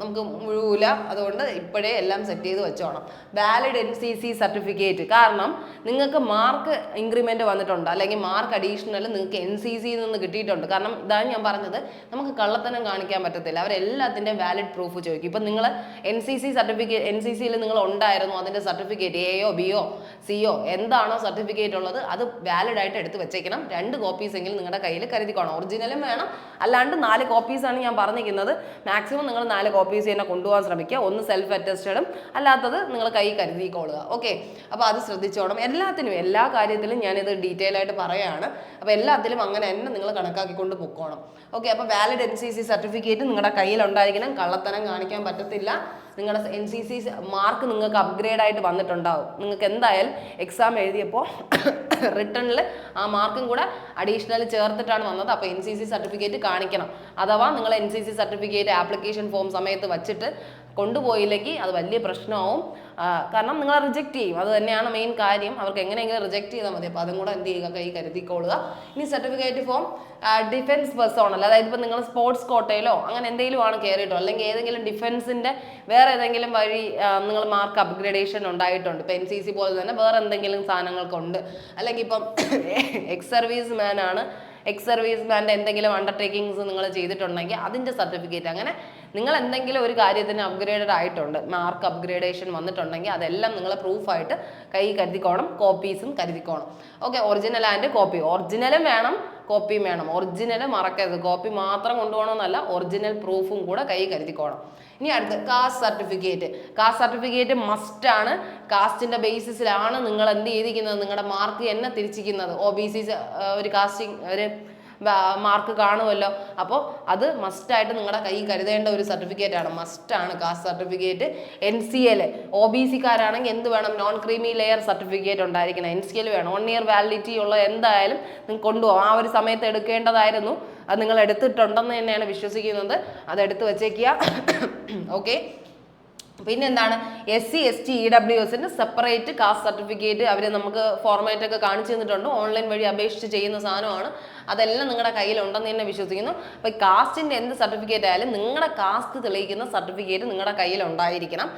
S1: നമുക്ക് മുഴുവില്ല. അതുകൊണ്ട് ഇപ്പോഴേ എല്ലാം സെറ്റ് ചെയ്ത് വെച്ചോണം. Valid NCC certificate. കാരണം നിങ്ങൾക്ക് മാർക്ക് ഇൻക്രിമെൻറ്റ് വന്നിട്ടുണ്ട് അല്ലെങ്കിൽ മാർക്ക് അഡീഷണൽ നിങ്ങൾക്ക് NCCയിൽ നിന്ന് കിട്ടിയിട്ടുണ്ട്. കാരണം ഇതാണ് ഞാൻ പറഞ്ഞത്, നമുക്ക് കള്ളത്തനം കാണിക്കാൻ പറ്റത്തില്ല. അവരെല്ലാത്തിൻ്റെ വാലിഡ് പ്രൂഫ് ചോദിക്കും. ഇപ്പം നിങ്ങൾ NCC സർട്ടിഫിക്കറ്റ് NCCയിൽ നിങ്ങൾ ഉണ്ടായിരുന്നു, അതിൻ്റെ സർട്ടിഫിക്കറ്റ് AO BO CO എന്താണോ സർട്ടിഫിക്കറ്റ് ഉള്ളത് അത് വാലിഡായിട്ട് എടുത്ത് വെച്ചേക്കണം. 2 കോപ്പീസ് എങ്കിലും നിങ്ങളുടെ കയ്യിൽ കരുതിക്കോണം. ഒറിജിനലും വേണം, അല്ലാണ്ട് 4 കോപ്പീസാണ് ഞാൻ പറഞ്ഞിരിക്കുന്നത്. മാക്സിമം നിങ്ങൾ 4 കോപ്പീസ് തന്നെ കൊണ്ടുപോകാൻ ശ്രമിക്കുക. ഒന്ന് സെൽഫ് അറ്റസ്റ്റഡും അല്ലാത്തത് നിങ്ങൾ കൈ കരുതിക്കൊള്ളുക. ഓക്കെ, അപ്പോൾ അത് ശ്രദ്ധിച്ചോണം. എല്ലാത്തിനും എല്ലാ കാര്യത്തിലും ഞാനിത് ഡീറ്റെയിൽ ആയിട്ട് പറയുകയാണ്. അപ്പോൾ എല്ലാത്തിലും അങ്ങനെ തന്നെ നിങ്ങൾ കണക്കാക്കിക്കൊണ്ട് പൊക്കോണം. ഓക്കെ, അപ്പോൾ വാലിഡ് NCC സർട്ടിഫിക്കറ്റ് നിങ്ങളുടെ കയ്യിൽ ഉണ്ടായിരിക്കണം. കള്ളത്തനം കാണിക്കാൻ പറ്റത്തില്ല. നിങ്ങളുടെ NCC മാർക്ക് നിങ്ങൾക്ക് അപ്ഗ്രേഡ് ആയിട്ട് വന്നിട്ടുണ്ടാവും. നിങ്ങൾക്ക് എന്തായാലും എക്സാം എഴുതിയപ്പോൾ റിട്ടേണിൽ ആ മാർക്കും കൂടെ അഡീഷണൽ ചേർത്തിട്ടാണ് വന്നത്. അപ്പോൾ NCC സർട്ടിഫിക്കറ്റ് കാണിക്കണം. അഥവാ നിങ്ങൾ NCC സർട്ടിഫിക്കറ്റ് ആപ്ലിക്കേഷൻ ഫോം സമയത്ത് വച്ചിട്ട് കൊണ്ടുപോയില്ലെങ്കിൽ അത് വലിയ പ്രശ്നമാവും. കാരണം നിങ്ങളെ റിജക്റ്റ് ചെയ്യും. അത് തന്നെയാണ് മെയിൻ കാര്യം. അവർക്ക് എങ്ങനെയെങ്കിലും റിജക്റ്റ് ചെയ്താൽ മതി. അപ്പോൾ അതും കൂടെ എന്ത് ചെയ്യുക, കൈ കരുതിക്കൊള്ളുക. ഇനി സർട്ടിഫിക്കറ്റ് ഫോം ഡിഫൻസ് പേഴ്സണൽ, അതായത് ഇപ്പോൾ നിങ്ങൾ സ്പോർട്സ് കോട്ടയിലോ അങ്ങനെ എന്തെങ്കിലും ആണ് കയറിയിട്ടോ, അല്ലെങ്കിൽ ഏതെങ്കിലും ഡിഫൻസിൻ്റെ വേറെ ഏതെങ്കിലും വഴി നിങ്ങൾ മാർക്ക് അപ്ഗ്രേഡേഷൻ ഉണ്ടായിട്ടുണ്ട്. ഇപ്പോൾ NCC പോലെ തന്നെ വേറെ എന്തെങ്കിലും സാധനങ്ങൾക്കുണ്ട്, അല്ലെങ്കിൽ ഇപ്പം എക്സ് സർവീസ് മാൻ്റെ എന്തെങ്കിലും അണ്ടർടേക്കിങ്സ് നിങ്ങൾ ചെയ്തിട്ടുണ്ടെങ്കിൽ അതിൻ്റെ സർട്ടിഫിക്കറ്റ്, അങ്ങനെ നിങ്ങൾ എന്തെങ്കിലും ഒരു കാര്യത്തിന് അപ്ഗ്രേഡഡ് ആയിട്ടുണ്ട്, മാർക്ക് അപ്ഗ്രേഡേഷൻ വന്നിട്ടുണ്ടെങ്കിൽ അതെല്ലാം നിങ്ങൾ പ്രൂഫായിട്ട് കൈ കരുതിക്കോണം. കോപ്പീസും കരുതിക്കോണം. Okay, original and copy. ഒറിജിനലും വേണം, കോപ്പിയും വേണം. ഒറിജിനൽ മറക്കരുത്. കോപ്പി മാത്രം കൊണ്ടുപോകണമെന്നല്ല, ഒറിജിനൽ പ്രൂഫും കൂടെ കൈ കരുതിക്കോണം. ഇനി അടുത്ത് കാസ്റ്റ് സർട്ടിഫിക്കറ്റ്. കാസ്റ്റ് സർട്ടിഫിക്കറ്റ് മസ്റ്റാണ്. കാസ്റ്റിൻ്റെ ബേസിസിലാണ് നിങ്ങൾ എന്ത് ചെയ്തിരിക്കുന്നത്, നിങ്ങളുടെ മാർക്ക് എന്നെ തിരിച്ചിരിക്കുന്നത്. OBC ഒരു കാസ്റ്റിംഗ് ഒരു മാർക്ക് കാണുമല്ലോ. അപ്പോൾ അത് മസ്റ്റായിട്ട് നിങ്ങളുടെ കയ്യിൽ കരുതേണ്ട ഒരു സർട്ടിഫിക്കറ്റ് ആണ്, മസ്റ്റാണ് കാസ്റ്റ് സർട്ടിഫിക്കറ്റ്. NCL OBC കാരാണെങ്കിൽ എന്ത് വേണം, നോൺ ക്രീമി ലെയർ സർട്ടിഫിക്കറ്റ് ഉണ്ടായിരിക്കണം. NCL വേണം, 1 year വാലിഡിറ്റി ഉള്ള എന്തായാലും നിങ്ങൾക്ക് കൊണ്ടുപോകാം. ആ ഒരു സമയത്ത് എടുക്കേണ്ടതായിരുന്നു, അത് നിങ്ങൾ എടുത്തിട്ടുണ്ടെന്ന് തന്നെയാണ് വിശ്വസിക്കുന്നത്. അത് എടുത്ത് വെച്ചേക്കുക. ഓക്കെ. പിന്നെന്താണ്, SC ST EWSന് സെപ്പറേറ്റ് കാസ്റ്റ് സർട്ടിഫിക്കറ്റ് അവർ നമുക്ക് ഫോർമാറ്റ് ഒക്കെ കാണിച്ചു തന്നിട്ടുണ്ട്. ഓൺലൈൻ വഴി അപേക്ഷിച്ച് ചെയ്യുന്ന സാധനമാണ്. അതെല്ലാം നിങ്ങളുടെ കയ്യിലുണ്ടെന്ന് തന്നെ വിശ്വസിക്കുന്നു. അപ്പോൾ കാസ്റ്റിൻ്റെ എന്ത് സർട്ടിഫിക്കറ്റ് ആയാലും നിങ്ങളുടെ കാസ്റ്റ് തെളിയിക്കുന്ന സർട്ടിഫിക്കറ്റ് നിങ്ങളുടെ കയ്യിൽ ഉണ്ടായിരിക്കണം.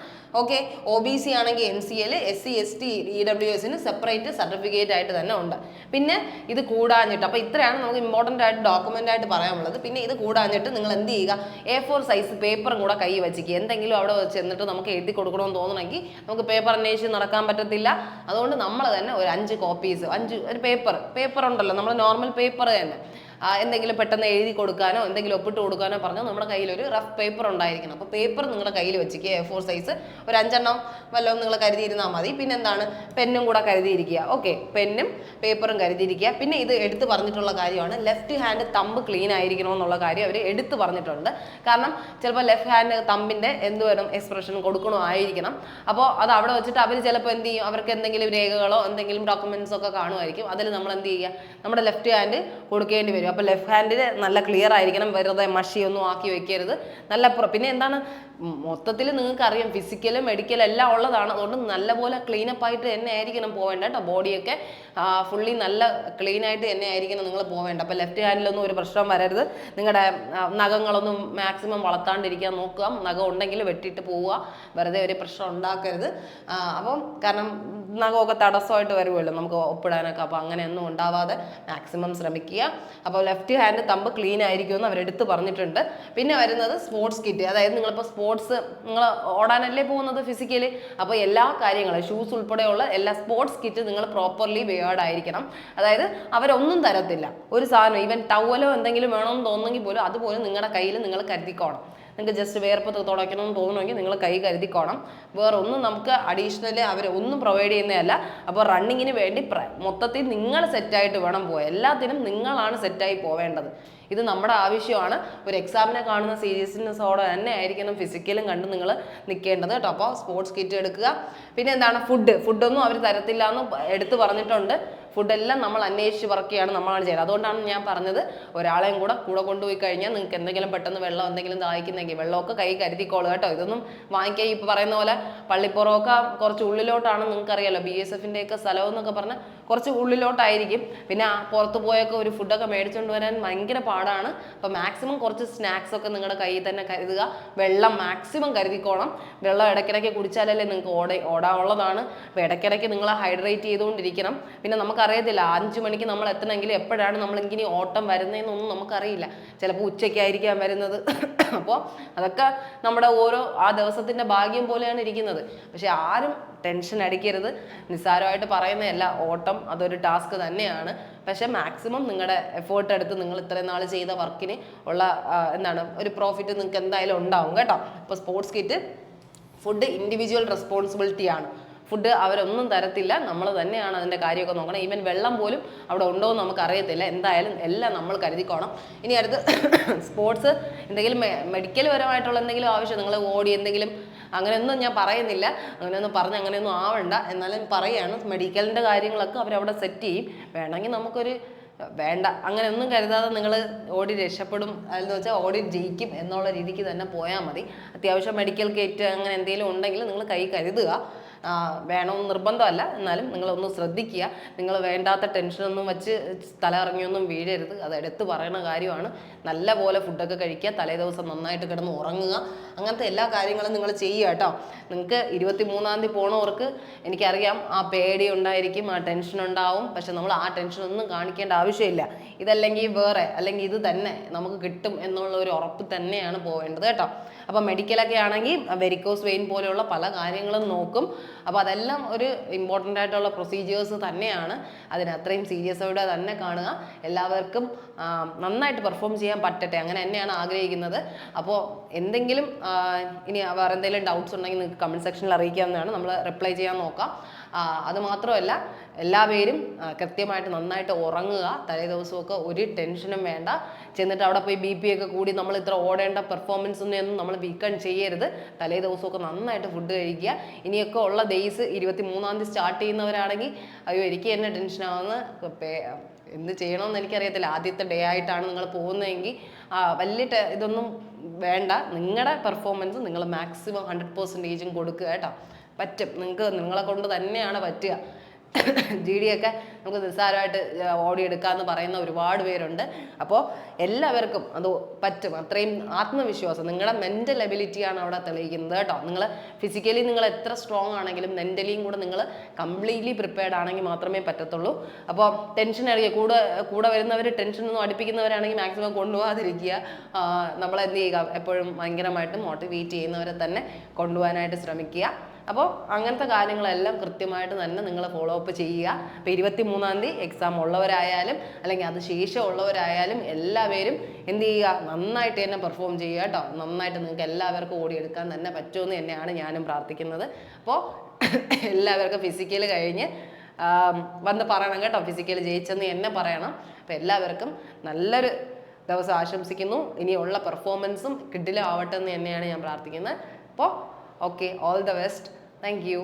S1: ഓക്കെ. OBC ആണെങ്കിൽ NCL, SC ST EWSന് സെപ്പറേറ്റ് സർട്ടിഫിക്കറ്റ് ആയിട്ട് തന്നെ ഉണ്ട്. പിന്നെ ഇത് കൂടാഞ്ഞിട്ട്, അപ്പോൾ ഇത്രയാണ് നമുക്ക് ഇമ്പോർട്ടൻ്റ് ആയിട്ട് ഡോക്യുമെൻ്റ് ആയിട്ട് പറയാനുള്ളത്. പിന്നെ ഇത് കൂടാഞ്ഞിട്ട് നിങ്ങൾ എന്ത് ചെയ്യുക, A4 സൈസ് പേപ്പറും കൂടെ കൈ വെച്ചിക്കുക. എന്തെങ്കിലും അവിടെ ചെന്നിട്ട് നമുക്ക് എഴുതി കൊടുക്കണമെന്ന് തോന്നണമെങ്കിൽ നമുക്ക് പേപ്പർ അന്വേഷിച്ച് നടക്കാൻ പറ്റത്തില്ല. അതുകൊണ്ട് നമ്മൾ തന്നെ ഒരു 5 കോപ്പീസ്, ഒരു പേപ്പർ ഉണ്ടല്ലോ, നമ്മൾ നോർമൽ പേപ്പർ തന്നെ, എന്തെങ്കിലും പെട്ടെന്ന് എഴുതി കൊടുക്കാനോ എന്തെങ്കിലും ഒപ്പിട്ട് കൊടുക്കാനോ പറഞ്ഞാൽ നമ്മുടെ കയ്യിൽ ഒരു റഫ് പേപ്പർ ഉണ്ടായിരിക്കണം. അപ്പോൾ പേപ്പർ നിങ്ങളുടെ കയ്യിൽ വെച്ചിക്കുക. A4 സൈസ് ഒരു 5 എണ്ണം വല്ലതും നിങ്ങൾ കരുതിയിരുന്നാൽ മതി. പിന്നെ എന്താണ്, പെന്നും കൂടെ കരുതിയിരിക്കുക. ഓക്കെ, പെന്നും പേപ്പറും കരുതിയിരിക്കുക. പിന്നെ ഇത് എടുത്ത് പറഞ്ഞിട്ടുള്ള കാര്യമാണ്, ലെഫ്റ്റ് ഹാൻഡ് തമ്പ് ക്ലീൻ ആയിരിക്കണമെന്നുള്ള കാര്യം അവർ എടുത്ത് പറഞ്ഞിട്ടുണ്ട്. കാരണം ചിലപ്പോൾ ലെഫ്റ്റ് ഹാൻഡ് തമ്പിൻ്റെ എന്ത് വേണം, എക്സ്പ്രഷൻ കൊടുക്കണമായിരിക്കണം. അപ്പോൾ അത് അവിടെ വെച്ചിട്ട് അവർ ചിലപ്പോൾ എന്ത് ചെയ്യും, അവർക്ക് എന്തെങ്കിലും രേഖകളോ എന്തെങ്കിലും ഡോക്യുമെൻറ്റ്സോ ഒക്കെ കാണുമായിരിക്കും. അതിൽ നമ്മൾ എന്ത് ചെയ്യുക, നമ്മുടെ ലെഫ്റ്റ് ഹാൻഡ് കൊടുക്കേണ്ടി വരും. അപ്പോൾ ലെഫ്റ്റ് ഹാൻഡിൽ നല്ല ക്ലിയർ ആയിരിക്കണം, വെറുതെ മഷിയൊന്നും ആക്കി വെക്കരുത്. നല്ല പിന്നെ എന്താണ്, മൊത്തത്തിൽ നിങ്ങൾക്ക് അറിയാം ഫിസിക്കലും മെഡിക്കലും എല്ലാം ഉള്ളതാണ്. അതുകൊണ്ട് നല്ലപോലെ ക്ലീനപ്പ് ആയിട്ട് തന്നെ ആയിരിക്കണം പോവേണ്ട കേട്ടോ. ബോഡിയൊക്കെ ഫുള്ളി നല്ല ക്ലീൻ ആയിട്ട് തന്നെ ആയിരിക്കണം നിങ്ങൾ പോവേണ്ട. അപ്പോൾ ലെഫ്റ്റ് ഹാൻഡിലൊന്നും ഒരു പ്രശ്നം വരരുത്. നിങ്ങളുടെ നഖങ്ങളൊന്നും മാക്സിമം വളർത്താണ്ടിരിക്കാൻ നോക്കുക. നഖം ഉണ്ടെങ്കിൽ വെട്ടിയിട്ട് പോവുക, വെറുതെ ഒരു പ്രശ്നം ഉണ്ടാക്കരുത്. അപ്പം കാരണം നഖമൊക്കെ തടസ്സമായിട്ട് വരുമല്ലോ നമുക്ക് ഒപ്പിടാനൊക്കെ. അപ്പോൾ അങ്ങനെയൊന്നും ഉണ്ടാവാതെ മാക്സിമം ശ്രമിക്കുക. അപ്പോൾ ലെഫ്റ്റ് ഹാൻഡ് തമ്പ് ക്ലീൻ ആയിരിക്കുമെന്ന് അവരെടുത്ത് പറഞ്ഞിട്ടുണ്ട്. പിന്നെ വരുന്നത് സ്പോർട്സ് കിറ്റ്. അതായത് നിങ്ങളിപ്പോൾ സ്പോർട്സ്, നിങ്ങൾ ഓടാനല്ലേ പോകുന്നത് ഫിസിക്കലി, അപ്പോൾ എല്ലാ കാര്യങ്ങളും ഷൂസ് ഉൾപ്പെടെയുള്ള എല്ലാ സ്പോർട്സ് കിറ്റ് നിങ്ങൾ പ്രോപ്പർലി വെയർഡ് ആയിരിക്കണം. അതായത് അവരൊന്നും തരത്തില്ല ഒരു സാധനം, ഈവൻ ടവലോ എന്തെങ്കിലും വേണമെന്ന് തോന്നുമെങ്കിൽ പോലും അതുപോലെ നിങ്ങളുടെ കയ്യിൽ നിങ്ങൾ കരുതിക്കോണം. നിങ്ങൾക്ക് ജസ്റ്റ് വേർപ്പ് തുടയ്ക്കണമെന്ന് തോന്നുമെങ്കിൽ നിങ്ങൾ കൈ കരുതിക്കോണം. വേറെ ഒന്നും നമുക്ക് അഡീഷണലി അവർ ഒന്നും പ്രൊവൈഡ് ചെയ്യുന്നതല്ല. അപ്പോൾ റണ്ണിങ്ങിന് വേണ്ടി മൊത്തത്തിൽ നിങ്ങൾ സെറ്റായിട്ട് വേണം പോകാൻ. എല്ലാത്തിനും നിങ്ങളാണ് സെറ്റായി പോവേണ്ടത്. ഇത് നമ്മുടെ ആവശ്യമാണ്. ഒരു എക്സാമിനെ കാണുന്ന സീരിയസ്നെസ്സോടെ തന്നെ ആയിരിക്കണം ഫിസിക്കലും കണ്ട് നിങ്ങൾ നിൽക്കേണ്ടത് കേട്ടോ. അപ്പോൾ സ്പോർട്സ് കിറ്റ് എടുക്കുക. പിന്നെ എന്താണ്, ഫുഡൊന്നും അവർ തരത്തില്ല എന്ന് എടുത്ത് പറഞ്ഞിട്ടുണ്ട്. ഫുഡെല്ലാം നമ്മൾ അന്വേഷിച്ച് വർക്കുകയാണ്, നമ്മളാണ് ചെയ്യുന്നത്. അതുകൊണ്ടാണ് ഞാൻ പറഞ്ഞത് ഒരാളെയും കൂടെ കൊണ്ടുപോയി കഴിഞ്ഞാൽ നിങ്ങൾക്ക് എന്തെങ്കിലും പെട്ടെന്ന് വെള്ളം എന്തെങ്കിലും ദാഹിക്കുന്നെങ്കിൽ വെള്ളമൊക്കെ കൈ കരുതിക്കോളൂ കേട്ടോ. ഇതൊന്നും വാങ്ങിക്കുക ഇപ്പോൾ പറയുന്ന പോലെ പള്ളിപ്പുറമൊക്കെ കുറച്ച് ഉള്ളിലോട്ടാണ്, നിങ്ങൾക്കറിയാലോ BSFൻ്റെ ഒക്കെ സ്ഥലം എന്നൊക്കെ പറഞ്ഞാൽ കുറച്ച് ഉള്ളിലോട്ടായിരിക്കും. പിന്നെ പുറത്ത് പോയൊക്കെ ഒരു ഫുഡൊക്കെ മേടിച്ചുകൊണ്ട് വരാൻ ഭയങ്കര പാടാണ്. അപ്പോൾ മാക്സിമം കുറച്ച് സ്നാക്സ് ഒക്കെ നിങ്ങളുടെ കയ്യിൽ തന്നെ കരുതുക. വെള്ളം മാക്സിമം കരുതിക്കോണം. വെള്ളം ഇടയ്ക്കിടയ്ക്ക് കുടിച്ചാലല്ലേ നിങ്ങൾക്ക് ഓടാനുള്ളതാണ്. അപ്പോൾ ഇടയ്ക്കിടയ്ക്ക് നിങ്ങൾ ഹൈഡ്രേറ്റ് ചെയ്തുകൊണ്ടിരിക്കണം. പിന്നെ നമുക്കറിയത്തില്ല 5 മണിക്ക് നമ്മൾ എത്തണമെങ്കിൽ എപ്പോഴാണ് നമ്മളിങ്ങനെ ഓട്ടം വരുന്നതെന്നൊന്നും നമുക്കറിയില്ല. ചിലപ്പോൾ ഉച്ചയ്ക്കായിരിക്കാം വരുന്നത്. അപ്പോൾ അതൊക്കെ നമ്മുടെ ആ ദിവസത്തിൻ്റെ ഭാഗ്യം പോലെയാണ് ഇരിക്കുന്നത്. പക്ഷെ ആരും ടെൻഷൻ അടിക്കരുത്. നിസ്സാരമായിട്ട് പറയുന്നതല്ല, ഓട്ടം അതൊരു ടാസ്ക് തന്നെയാണ്. പക്ഷെ മാക്സിമം നിങ്ങളുടെ എഫേർട്ട് എടുത്ത് നിങ്ങൾ ഇത്രയും നാൾ ചെയ്ത വർക്കിന് ഉള്ള ഒരു പ്രോഫിറ്റ് നിങ്ങൾക്ക് എന്തായാലും ഉണ്ടാവും കേട്ടോ. ഇപ്പോൾ sports kit, food individual responsibility ആണ്. ഫുഡ് അവരൊന്നും തരത്തില്ല, നമ്മൾ തന്നെയാണ് അതിൻ്റെ കാര്യമൊക്കെ നോക്കണം. ഈവൻ വെള്ളം പോലും അവിടെ ഉണ്ടോ എന്ന് നമുക്ക് അറിയത്തില്ല. എന്തായാലും എല്ലാം നമ്മൾ കരുതിക്കോണം. ഇനി അടുത്ത് സ്പോർട്സ് എന്തെങ്കിലും മെഡിക്കൽ പരമായിട്ടുള്ള എന്തെങ്കിലും ആവശ്യം, നിങ്ങൾ ഓടി എന്തെങ്കിലും, അങ്ങനെയൊന്നും ഞാൻ പറയുന്നില്ല, അങ്ങനെയൊന്നും പറഞ്ഞ് അങ്ങനെയൊന്നും ആവണ്ട. എന്നാലും പറയുകയാണ്, മെഡിക്കലിൻ്റെ കാര്യങ്ങളൊക്കെ അവരവിടെ സെറ്റ് ചെയ്യും. വേണമെങ്കിൽ നമുക്കൊരു വേണ്ട അങ്ങനെയൊന്നും കരുതാതെ നിങ്ങൾ ഓടി രക്ഷപ്പെടും, അതെന്ന് വെച്ചാൽ ഓടി ജയിക്കും എന്നുള്ള രീതിക്ക് തന്നെ പോയാൽ മതി. അത്യാവശ്യം മെഡിക്കൽ കിറ്റ് അങ്ങനെ എന്തെങ്കിലും ഉണ്ടെങ്കിൽ നിങ്ങൾ കൈ കരുതുക. വേണമെന്ന് നിർബന്ധമല്ല, എന്നാലും നിങ്ങളൊന്ന് ശ്രദ്ധിക്കുക. നിങ്ങൾ വേണ്ടാത്ത ടെൻഷനൊന്നും വെച്ച് തല ഇറങ്ങിയൊന്നും വീഴരുത്. അത് എടുത്ത് പറയുന്ന കാര്യമാണ്. നല്ല പോലെ ഫുഡൊക്കെ കഴിക്കുക, തലേ ദിവസം നന്നായിട്ട് കിടന്ന് ഉറങ്ങുക, അങ്ങനത്തെ എല്ലാ കാര്യങ്ങളും നിങ്ങൾ ചെയ്യുക കേട്ടോ. നിങ്ങൾക്ക് 23-ാം തീയതി പോണവർക്ക് എനിക്കറിയാം ആ പേടി ഉണ്ടായിരിക്കും, ആ ടെൻഷൻ ഉണ്ടാവും. പക്ഷെ നമ്മൾ ആ ടെൻഷനൊന്നും കാണിക്കേണ്ട ആവശ്യമില്ല. ഇതല്ലെങ്കിൽ വേറെ, അല്ലെങ്കിൽ ഇത് തന്നെ നമുക്ക് കിട്ടും എന്നുള്ള ഒരു ഉറപ്പ് തന്നെയാണ് പോവേണ്ടത് കേട്ടോ. അപ്പോൾ മെഡിക്കലൊക്കെ ആണെങ്കിൽ വെരിക്കോസ് വെയിൻ പോലെയുള്ള പല കാര്യങ്ങളും നോക്കും. അപ്പോൾ അതെല്ലാം ഒരു ഇമ്പോർട്ടൻ്റ് ആയിട്ടുള്ള പ്രൊസീജിയേഴ്സ് തന്നെയാണ്. അതിന് അത്രയും സീരിയസോടെ തന്നെ കാണുക. എല്ലാവർക്കും നന്നായിട്ട് പെർഫോം ചെയ്യാൻ പറ്റട്ടെ, അങ്ങനെ തന്നെയാണ് ആഗ്രഹിക്കുന്നത്. അപ്പോൾ എന്തെങ്കിലും ഇനി വേറെ എന്തെങ്കിലും ഡൗട്ട്സ് ഉണ്ടെങ്കിൽ നിങ്ങൾക്ക് കമൻറ്റ് സെക്ഷനിൽ അറിയിക്കാവുന്നതാണ്, നമ്മൾ റിപ്ലൈ ചെയ്യാൻ നോക്കാം. അത് മാത്രമല്ല എല്ലാവരും കൃത്യമായിട്ട് നന്നായിട്ട് ഉറങ്ങുക. തലേ ദിവസമൊക്കെ ഒരു ടെൻഷനും വേണ്ട. ചെന്നിട്ട് അവിടെ പോയി BP ഒക്കെ കൂടി നമ്മൾ ഇത്ര ഓടേണ്ട പെർഫോമൻസിനെയൊന്നും നമ്മൾ വീക്കൺ ചെയ്യരുത്. തലേ ദിവസമൊക്കെ നന്നായിട്ട് ഫുഡ് കഴിക്കുക. ഇനിയൊക്കെ ഉള്ള ഡേയ്സ് 23-ാം തീയതി സ്റ്റാർട്ട് ചെയ്യുന്നവരാണെങ്കിൽ അയ്യോ എനിക്ക് തന്നെ ടെൻഷനാവുന്ന എന്ത് ചെയ്യണമെന്ന് എനിക്കറിയത്തില്ല. ആദ്യത്തെ ഡേ ആയിട്ടാണ് നിങ്ങൾ പോകുന്നതെങ്കിൽ വലിയ ഇതൊന്നും വേണ്ട. നിങ്ങളുടെ പെർഫോമൻസ് നിങ്ങൾ മാക്സിമം 100% കൊടുക്കുക കേട്ടോ. പറ്റും, നിങ്ങളെ കൊണ്ട് തന്നെയാണ് പറ്റുക. GD ഒക്കെ നമുക്ക് നിസ്സാരമായിട്ട് ഓടിയെടുക്കാമെന്ന് പറയുന്ന ഒരുപാട് പേരുണ്ട്. അപ്പോൾ എല്ലാവർക്കും അത് പറ്റും. അത്രയും ആത്മവിശ്വാസം, നിങ്ങളുടെ മെൻ്റൽ എബിലിറ്റിയാണ് അവിടെ തെളിയിക്കുന്നത് കേട്ടോ. നിങ്ങൾ ഫിസിക്കലി നിങ്ങൾ എത്ര സ്ട്രോങ് ആണെങ്കിലും മെൻ്റലിയും കൂടെ നിങ്ങൾ കംപ്ലീറ്റ്ലി പ്രിപ്പയർഡ് ആണെങ്കിൽ മാത്രമേ പറ്റത്തുള്ളൂ. അപ്പോൾ ടെൻഷൻ അടിക്കുക. കൂടെ വരുന്നവർ ടെൻഷനൊന്നും അടുപ്പിക്കുന്നവരാണെങ്കിൽ മാക്സിമം കൊണ്ടുപോകാതിരിക്കുക. നമ്മൾ എന്ത് ചെയ്യുക, എപ്പോഴും ഭയങ്കരമായിട്ട് മോട്ടിവേറ്റ് ചെയ്യുന്നവരെ തന്നെ കൊണ്ടുപോകാനായിട്ട് ശ്രമിക്കുക. അപ്പോൾ അങ്ങനത്തെ കാര്യങ്ങളെല്ലാം കൃത്യമായിട്ട് തന്നെ നിങ്ങൾ ഫോളോ അപ്പ് ചെയ്യുക. അപ്പോൾ 23-ാം തീയതി എക്സാം ഉള്ളവരായാലും അല്ലെങ്കിൽ അത് ശേഷം ഉള്ളവരായാലും എല്ലാവരും എന്ത് ചെയ്യുക, നന്നായിട്ട് തന്നെ പെർഫോം ചെയ്യുക കേട്ടോ. നന്നായിട്ട് നിങ്ങൾക്ക് എല്ലാവർക്കും ഓടിയെടുക്കാൻ തന്നെ പറ്റുമെന്ന് തന്നെയാണ് ഞാനും പ്രാർത്ഥിക്കുന്നത്. അപ്പോൾ എല്ലാവർക്കും ഫിസിക്കൽ കഴിഞ്ഞ് വന്ന് പറയണം കേട്ടോ, ഫിസിക്കൽ ജയിച്ചെന്ന് എന്നെ പറയണം. അപ്പോൾ എല്ലാവർക്കും നല്ലൊരു ദിവസം ആശംസിക്കുന്നു. ഇനിയുള്ള പെർഫോമൻസും കിഡിലാവട്ടെ എന്ന് തന്നെയാണ് ഞാൻ പ്രാർത്ഥിക്കുന്നത്. അപ്പോൾ okay, all the best. Thank you.